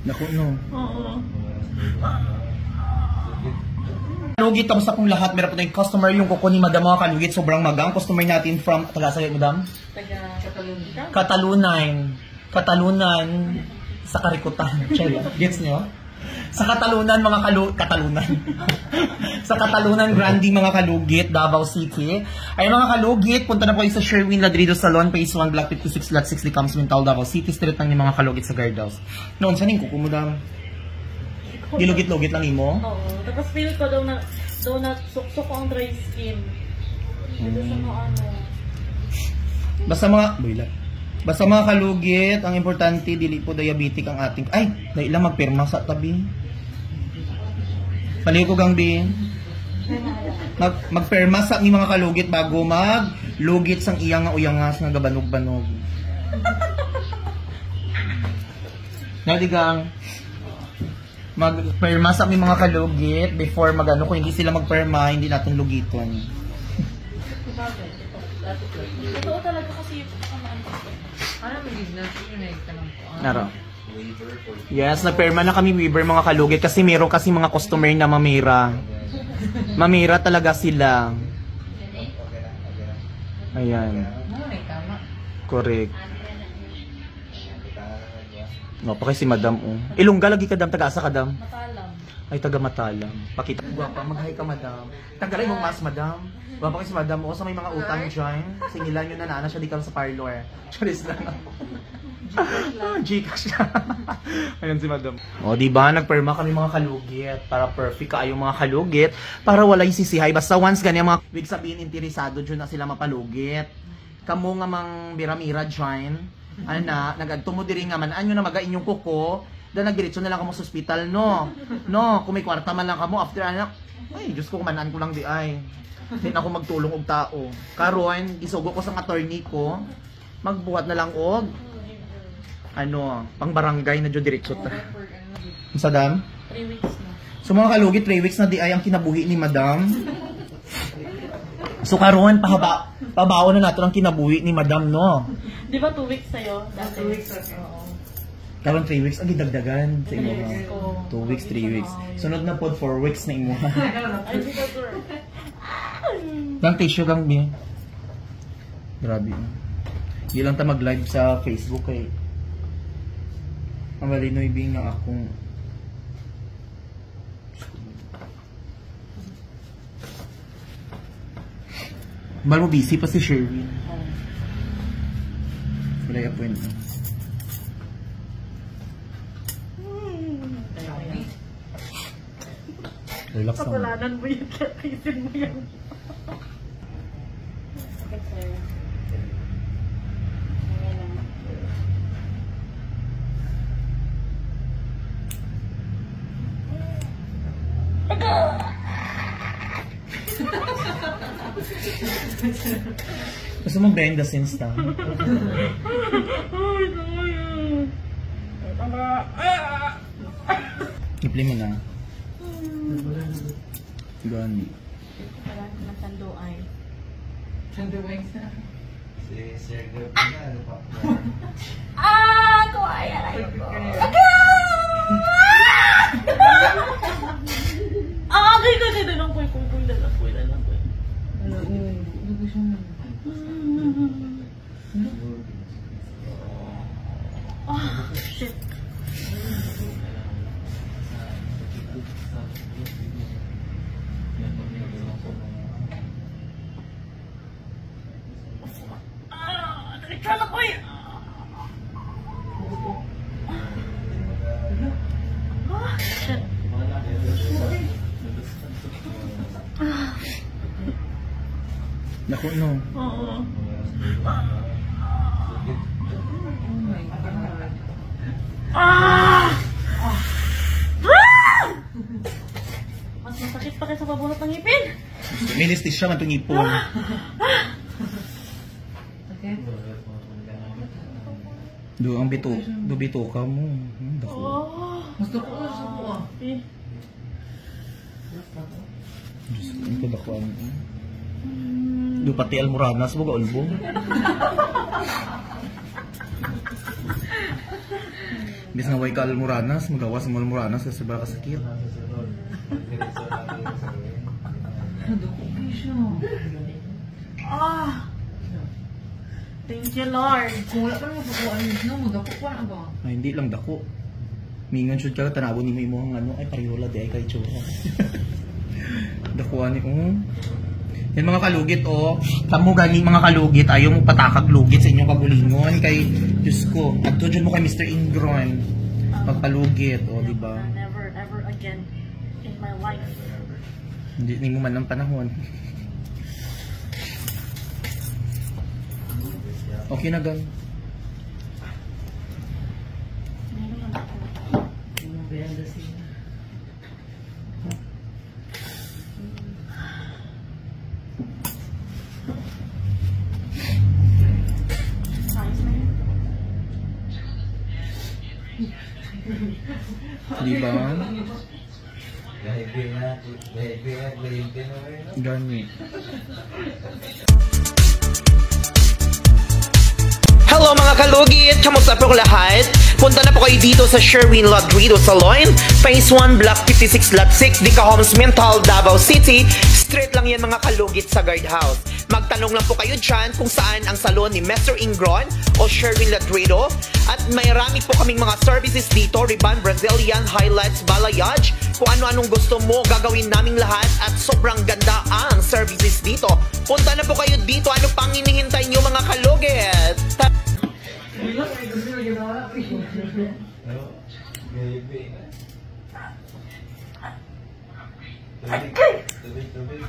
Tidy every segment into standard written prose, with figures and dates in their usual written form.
Naku, no. Kalugit, tapos akong lahat. Meron po tayong customer, yung kuko ni Madam mga kalugit. Sobrang magang. Customer natin from, taga-sagay, Madam? Katalunan. Katalunan sa Karikutan. Gets nyo? Sa Katalunan, mga Katalunan. Sa Katalunan, Grande, mga kalugit, Davao City. Ay, mga kalugit, punta na po kayo sa Sherwin Ladrido Salon, Phase 1, Block 56, Lot 6, Licams, Mintal, Davao City. Street lang yung mga kalugit sa guardhouse. Noon, saan yung kuko mo, Madam? Gilugit-lugit lang imo? Oo. Tapos feel ko daw na suksok ang dry skin. Dito sa mga ano. Basta mga kalugit, ang importante, dili po diabetic ang ating... Ay! Dahil lang magpirma sa tabi. Paliko gang din. Magpirma sa ang mga kalugit bago maglugit sang iyang nga uyangas nga gabanog-banog. Nadigang magperma sa aming mga kalugit before magano, kung hindi sila magperma, hindi natin lugiton. Totoo talaga kasi Naro. Yes, nagperma na kami Weaver mga kalugit kasi meron kasi mga customer na mamira. Mamira talaga sila. Ayan. Correct. No, pa kasi Madam Ilongga lagi ka dam, taga-asa ka dam? Matalam. Ay, taga Matalam. Pakita. Guwapa, mag-hi ka Madam. Tanggalay mong mas Madam. Guwapa kasi Madam sa may mga utang dyan. Singilan nyo na siya di ka sa parlor. Charis lang. Gcash siya. Ayan si Madam. O, diba? Nagperma kami mga kalugit. Para perfect kaayong mga kalugit. Para wala yung sisihay. Basta once ganyan mga wig sabihin interesado dyan na sila mapalugit. Kamu nga mang biramira dyan. Ano na, nagagtumo diri nga man, anyo na maga inyong kuko, dahil nagdiretso na lang kamo sa hospital, no? No, kung may kwarta man lang kamo, after anak, ay, Diyos ko, kumanaan ko lang di ay. Hindi na ako magtulong og tao. Karon, isugo ko sa attorney ko, magbuhat na lang og, ano, pang barangay na dyan diretso ta. Sa dam? 3 weeks na. So mga kalugit, 3 weeks na di ay ang kinabuhi ni Madam. So karon, pabaon na nato ang kinabuhi ni Madam, no? Di ba 2 weeks sa'yo? 2 weeks Oo. Karon 3 weeks, ang gidagdagan sa imo. 2 weeks, 3 weeks. Sunod na pod 4 weeks na imo. Ay, di ba girl? Nang tissue kang bi. Grabe. Di lang ta mag-live sa Facebook kay ang malinoy bing na akong Mal mo busy pa si Sherwin. Wala yung appointment. Relax naman. Pagkulanan mo yun, katisin mo yun. Okay, sir. Gusto mong behind the scenes ta? Ipli mo na. Gani. Wala na sanduay. Sanduay sa? Si Sir Gab na, ano pa? Kuhay, aray ko. Okay ko, dalang po. Ano yun? Ano ko siya na? Shit. Kala ko eh. Shit. Naku, no. Oo. Oh my God. Mas masakit pa kaysa pabunot ng ngipin. Ministis siya man itong ipon. Okay? Do bito ka mo. Dako. Oh. Gusto ko. Eh. Diyos ko, ang kadakuan. Do pati almoranas mo ga ulbo. Bis nga way ka almoranas, magawas mo almoranas kasi baka sakit. Nadoko kayo siya. Ah! Thank you, Lord. Kung wala pa naman pakuhaan nyo, magdako pa na ba? Ay, hindi lang dako. Mingan shoot ka, tanabo ni mo imong ano, ay parehola di ay kay tsura. Dakuan ni, Yan mga kalugit, Kamo gani mga kalugit, ayaw mo patakag lugit sa inyong kabulingon. Kay, Diyos ko, agtudyon mo kay Mr. Ingron. Pagpalugit, di ba? Never, ever again in my life. Hindi mo man ng panahon. Okay na gan. Yung benda siya. Di ba? Baby na, Gani. Hello mga kalugit! Kamusta po lahat? Punta na po kayo dito sa Sherwin Ladrido Salon, Phase 1, Block 56, Lot 6, Dica Homes, Mental, Davao City. Straight lang yan mga kalugit sa guardhouse. Magtanong lang po kayo dyan kung saan ang salon ni Mr. Ingron o Sherwin Ladrido. At may rami po kaming mga services dito, Ribbon, Brazilian, highlights, balayage. Kung ano-anong gusto mo, gagawin naming lahat at sobrang ganda ang services dito. Punta na po kayo dito. Ano pang hinihintay nyo mga kalugit? baby na. Tubig.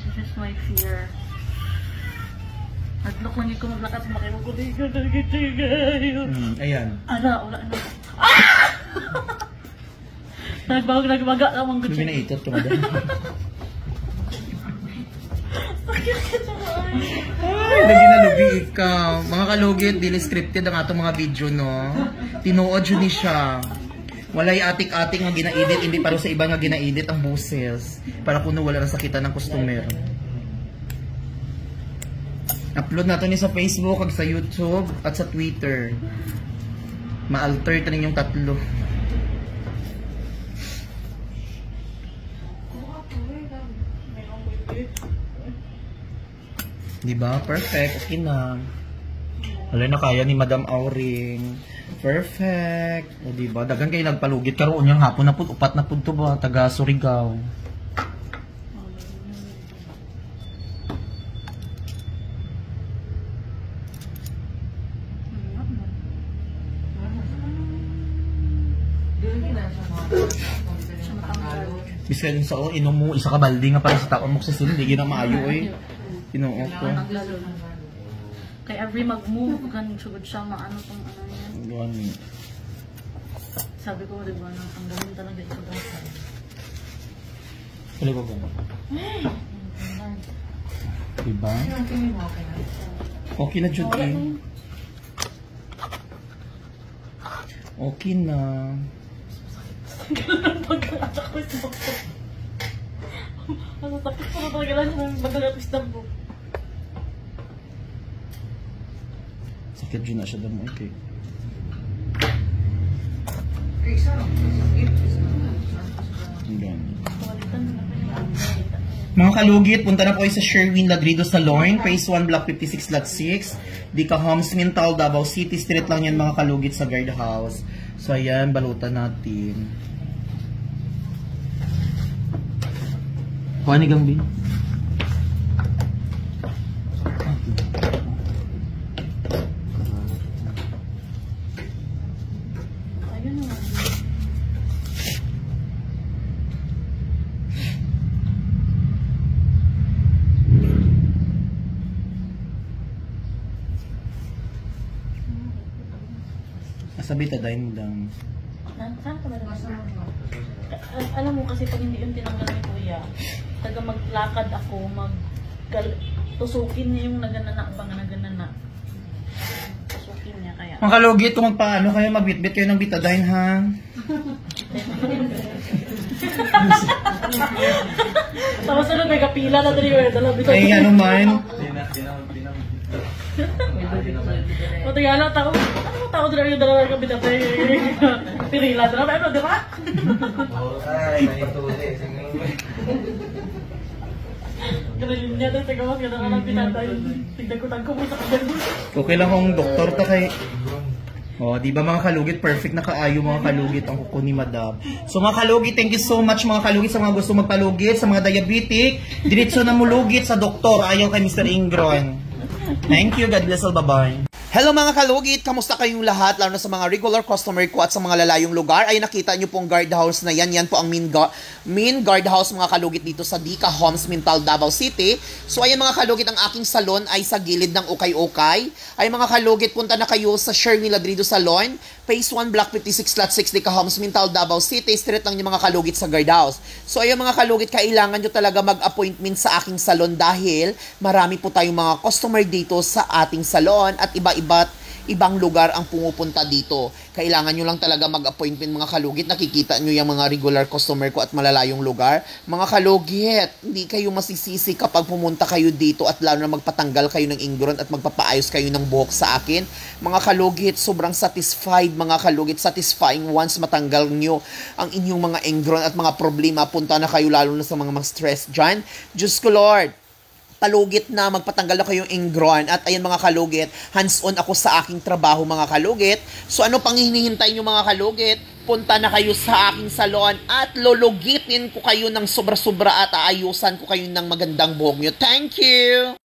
This is my fear. Naglok lang yung kumaglakas makinig ko. Ayan. Ala, wala na. Nagbaga ka mong Lumi na itot ka madam. Ay, lagi na lugi ikaw. Mga kalugit, dili scripted ang atong mga video, no? Tinuod yun ni siya. Walay atik-atik nga gina-edit, hindi paro sa iba nga gina-edit ang boses. Para kuno wala na sakitan ng customer. Upload nato ni sa Facebook, ag sa YouTube, at sa Twitter. Ma-alter ta ninyong tatlo. Diba? Perfect. Okay na. Wala na kaya ni Madam Auring. Perfect. O diba? Dagan kayo nagpalugit. Karoon niyang hapon na po. Upat na po ito ba? Taga Surigao. Bisa din sa inom mo. Isa ka balde nga para sa taon mo sa hindi na maayo eh. Inuok ko. Kaya every mag-move, ganun sugod siya, maano pang ano yan. Gani. Sabi ko, di ba, ang ganun talaga ito dahil. Kali ko gano'n. Diba? Okay na, Judy. Okay na. Pagkakata ko ito. Ano, tapos ko na talaga lang yung magkakapis na po. Sakit dyan na siya damo. Okay. Mga kalugit, punta na po kayo sa Sherwin Ladrido Salon, Phase 1, Block 56, Lot 6. Dica Homes, Mental, Davao City. Street lang yan mga kalugit sa guardhouse. So ayan, balutan natin. Kuha ni Gambi. Ayun naman. Sabi ta dahil mo lang. Saan ka ba naman? Alam mo kasi pag hindi yung tinanggal ni Kuya, taga maglakad ako, tusukin niya yung naganana ba nga naganana. Tusukin niya kaya. Mga kalugit, kung magpaano kayo, magbitbit kayo ng Betadine, ha? Tapos ano, may kapila na dali, dala bito. Ay, ano man. O tayo ano, tao dali yung dalawa yung kapila. Pirila, dala, ano, di ba? Ay, naituli. Ganun niya, tayo tagawas, ganun ka lang pinatay. Tignan ko tangko mo sa kabel. Okay lang kung doktor ta kay... Oh, di ba mga kalugit, perfect na kaayo mga kalugit ang kuko ni Madam. So mga kalugit, thank you so much mga kalugit sa mga gusto magpalugit, sa mga diabetic, diretso na mulugit sa doktor, ayaw kay Mr. Ingron. Thank you, God bless all, bye-bye. Hello mga kalugit, kamusta kayong lahat, lalo na sa mga regular customer ko at sa mga lalayong lugar. Ay nakita nyo pong guardhouse na yan, yan po ang main guardhouse mga kalugit dito sa Dika Homes, Mintal, Davao City. So ayan mga kalugit, ang aking salon ay sa gilid ng Ukay-Ukay. Ay mga kalugit, punta na kayo sa Shermy Ladrido Salon, Phase 1, Block 56, Lot 6, Dika Homes, Mintal, Davao City. Straight lang yung mga kalugit sa guardhouse. So ayan mga kalugit, kailangan nyo talaga mag-appointment sa aking salon dahil marami po tayong mga customer dito sa ating salon at ibang lugar ang pumupunta dito. Kailangan nyo lang talaga mag-appointment mga kalugit. Nakikita nyo yung mga regular customer ko at malalayong lugar. Mga kalugit, hindi kayo masisisi kapag pumunta kayo dito at lalo na magpatanggal kayo ng ingron at magpapaayos kayo ng buhok sa akin. Mga kalugit, sobrang satisfied mga kalugit. Satisfying once matanggal nyo ang inyong mga ingron at mga problema. Punta na kayo lalo na sa mga stress dyan. Diyos ko Lord, palugit na, magpatanggal na kayong ingron. At ayan mga kalugit, hands-on ako sa aking trabaho mga kalugit. So ano pang hinihintay nyo mga kalugit? Punta na kayo sa aking salon at lulugitin ko kayo ng sobra-sobra at aayusan ko kayo ng magandang buhok nyo. Thank you!